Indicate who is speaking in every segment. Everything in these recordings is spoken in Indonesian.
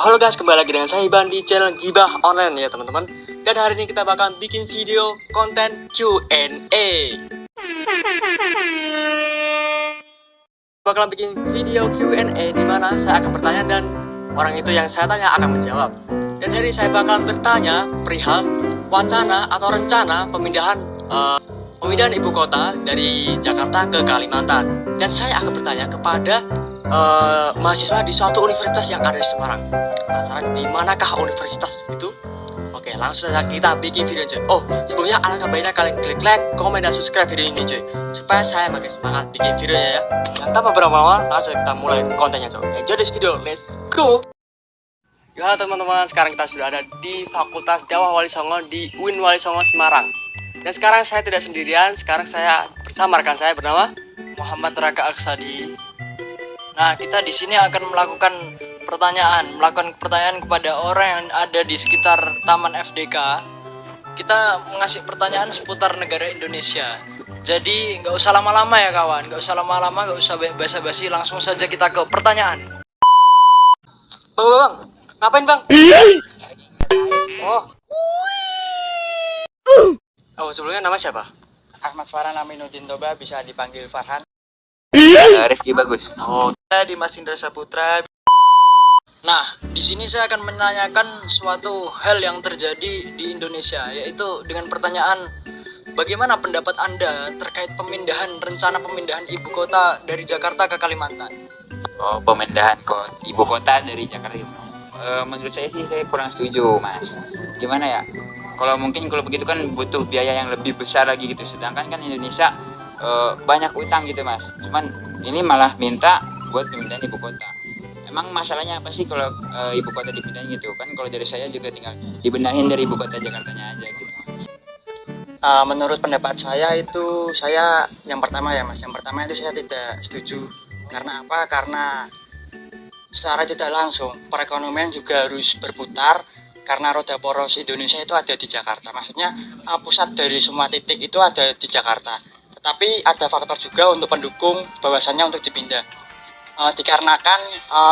Speaker 1: Halo guys, kembali lagi dengan saya Iban di channel Gibah Online ya teman-teman. Dan hari ini kita bakal bikin video konten Q&A. Bakalan bikin video Q&A di mana saya akan bertanya dan orang itu yang saya tanya akan menjawab. Dan hari ini saya bakal bertanya perihal wacana atau rencana pemindahan ibu kota dari Jakarta ke Kalimantan. Dan saya akan bertanya kepada mahasiswa di suatu universitas yang ada di Semarang. Penasaran di manakah universitas itu? Oke, langsung saja kita bikin video cuy. Oh, sebelumnya alangkah baiknya kalian klik like, komen, dan subscribe video ini cuy, supaya saya makin semangat bikin videonya ya. Dan tanpa berlama-lama, langsung kita mulai kontennya cuy. Enjoy this video, let's go. Ya teman-teman, sekarang kita sudah ada di Fakultas Dakwah Wali Songo di UIN Wali Songo Semarang. Dan sekarang saya tidak sendirian, sekarang saya bersama rekan saya bernama Muhammad Raka Aksadi.
Speaker 2: Nah, kita di sini akan melakukan pertanyaan kepada orang yang ada di sekitar Taman FDK. Kita mengasih pertanyaan seputar negara Indonesia. Jadi nggak usah lama-lama ya kawan, nggak usah basa-basi, langsung saja kita ke pertanyaan.
Speaker 1: Bang, ngapain bang? Oh, sebelumnya nama siapa?
Speaker 2: Ahmad Farhan Aminuddin Toba, bisa dipanggil Farhan.
Speaker 3: Rifki Bagus.
Speaker 1: Oh,
Speaker 2: Dimas Indra Saputra. Nah, di sini saya akan menanyakan suatu hal yang terjadi di Indonesia, yaitu dengan pertanyaan, bagaimana pendapat Anda terkait rencana pemindahan ibu kota dari Jakarta ke Kalimantan?
Speaker 3: Oh, pemindahan ibu kota dari Jakarta. Menurut saya sih saya kurang setuju, Mas. Gimana ya? Kalau begitu kan butuh biaya yang lebih besar lagi gitu. Sedangkan kan Indonesia banyak utang gitu, Mas. Cuman ini malah minta buat pemindahan ibu kota. Emang masalahnya apa sih kalau ibu kota dipindahin gitu? Kan kalau dari saya juga tinggal dibenahin dari ibu kota Jakartanya aja gitu.
Speaker 2: Menurut pendapat saya itu, yang pertama itu saya tidak setuju. Karena apa? Karena secara tidak langsung perekonomian juga harus berputar, karena roda poros Indonesia itu ada di Jakarta. Maksudnya pusat dari semua titik itu ada di Jakarta. Tetapi ada faktor juga untuk pendukung bahwasannya untuk dipindah. Dikarenakan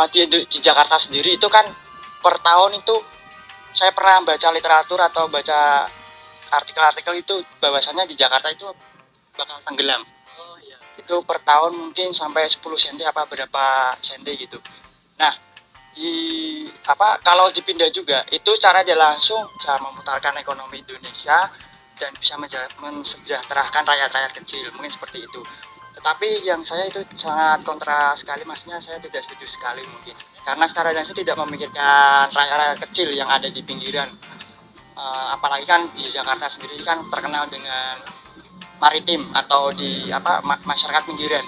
Speaker 2: di Jakarta sendiri itu kan per tahun itu saya pernah baca literatur atau baca artikel-artikel itu bahwasannya di Jakarta itu bakal tenggelam.
Speaker 1: oh iya.
Speaker 2: Itu per tahun mungkin sampai 10 cm apa berapa senti gitu. Nah, kalau dipindah juga itu cara dia langsung bisa memutarkan ekonomi Indonesia dan bisa mensejahterakan rakyat-rakyat kecil, mungkin seperti itu. Tetapi yang saya itu sangat kontra sekali, maksudnya saya tidak setuju sekali mungkin, karena secara langsung tidak memikirkan rakyat-rakyat kecil yang ada di pinggiran. Apalagi kan di Jakarta sendiri kan terkenal dengan maritim atau di masyarakat pinggiran.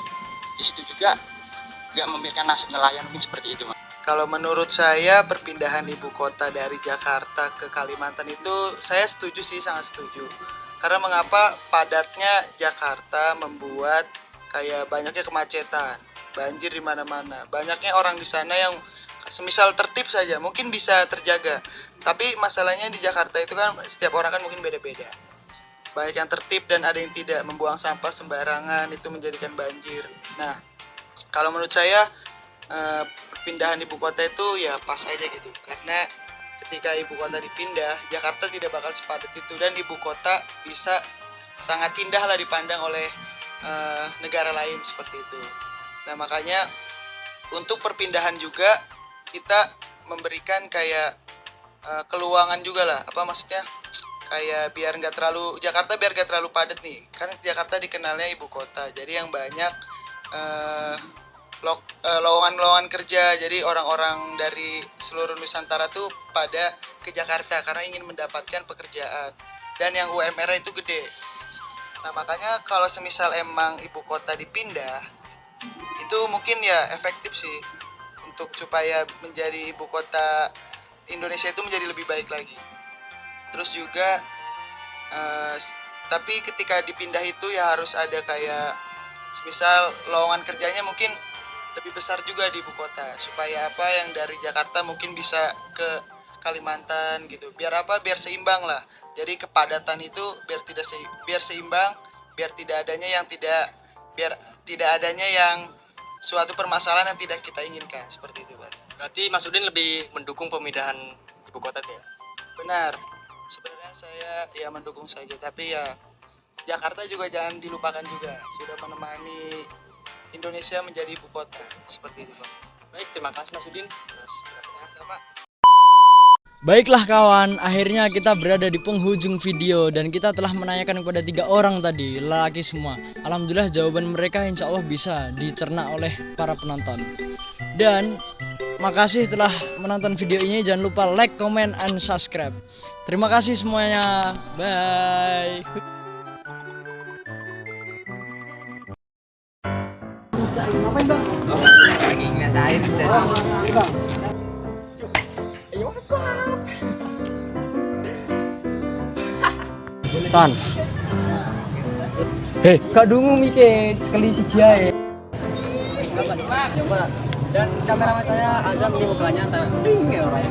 Speaker 2: Di situ juga nggak memikirkan nasib nelayan, mungkin seperti itu.
Speaker 4: Kalau menurut saya perpindahan ibu kota dari Jakarta ke Kalimantan itu saya setuju sih, sangat setuju. Karena mengapa? Padatnya Jakarta membuat kayak banyaknya kemacetan, banjir di mana-mana. Banyaknya orang di sana yang semisal tertib saja mungkin bisa terjaga. Tapi masalahnya di Jakarta itu kan setiap orang kan mungkin beda-beda. Banyak yang tertib dan ada yang tidak, membuang sampah sembarangan, itu menjadikan banjir. Nah, kalau menurut saya perpindahan ibu kota itu ya pas aja gitu, karena ketika ibu kota dipindah, Jakarta tidak bakal sepadat itu dan ibu kota bisa sangat indah lah dipandang oleh negara lain seperti itu. Nah, makanya untuk perpindahan juga kita memberikan kayak keluangan juga lah, maksudnya kayak Jakarta biar nggak terlalu padat nih, kan Jakarta dikenalnya ibu kota, jadi yang banyak lowongan kerja, jadi orang-orang dari seluruh Nusantara tuh pada ke Jakarta karena ingin mendapatkan pekerjaan, dan yang UMR itu gede. Nah, makanya kalau semisal emang ibu kota dipindah, itu mungkin ya efektif sih untuk supaya menjadi ibu kota Indonesia itu menjadi lebih baik lagi. Terus juga tapi ketika dipindah itu ya harus ada kayak semisal lowongan kerjanya mungkin lebih besar juga di ibu kota, supaya yang dari Jakarta mungkin bisa ke Kalimantan gitu. Biar seimbang lah. Jadi kepadatan itu biar seimbang, biar tidak adanya yang suatu permasalahan yang tidak kita inginkan, seperti itu Pak.
Speaker 1: Berarti Mas Udin lebih mendukung pemindahan ibu kota ya?
Speaker 4: Benar, sebenarnya saya ya mendukung saja, tapi ya Jakarta juga jangan dilupakan juga, sudah menemani Indonesia menjadi ibu kota, seperti itu Pak.
Speaker 1: Baik, terima kasih Mas Udin.
Speaker 4: Sama.
Speaker 5: Baiklah kawan, akhirnya kita berada di penghujung video dan kita telah menanyakan kepada 3 orang tadi, lelaki semua. Alhamdulillah jawaban mereka insya Allah bisa dicerna oleh para penonton. Dan makasih telah menonton video ini, jangan lupa like, comment, and subscribe. Terima kasih semuanya, bye.
Speaker 3: Lagi ngeliat air
Speaker 1: San. Hei, kak dungu mikir sekali si Jai. Coba. Dan kameramen saya Azam ini mukanya antara ding ya orang.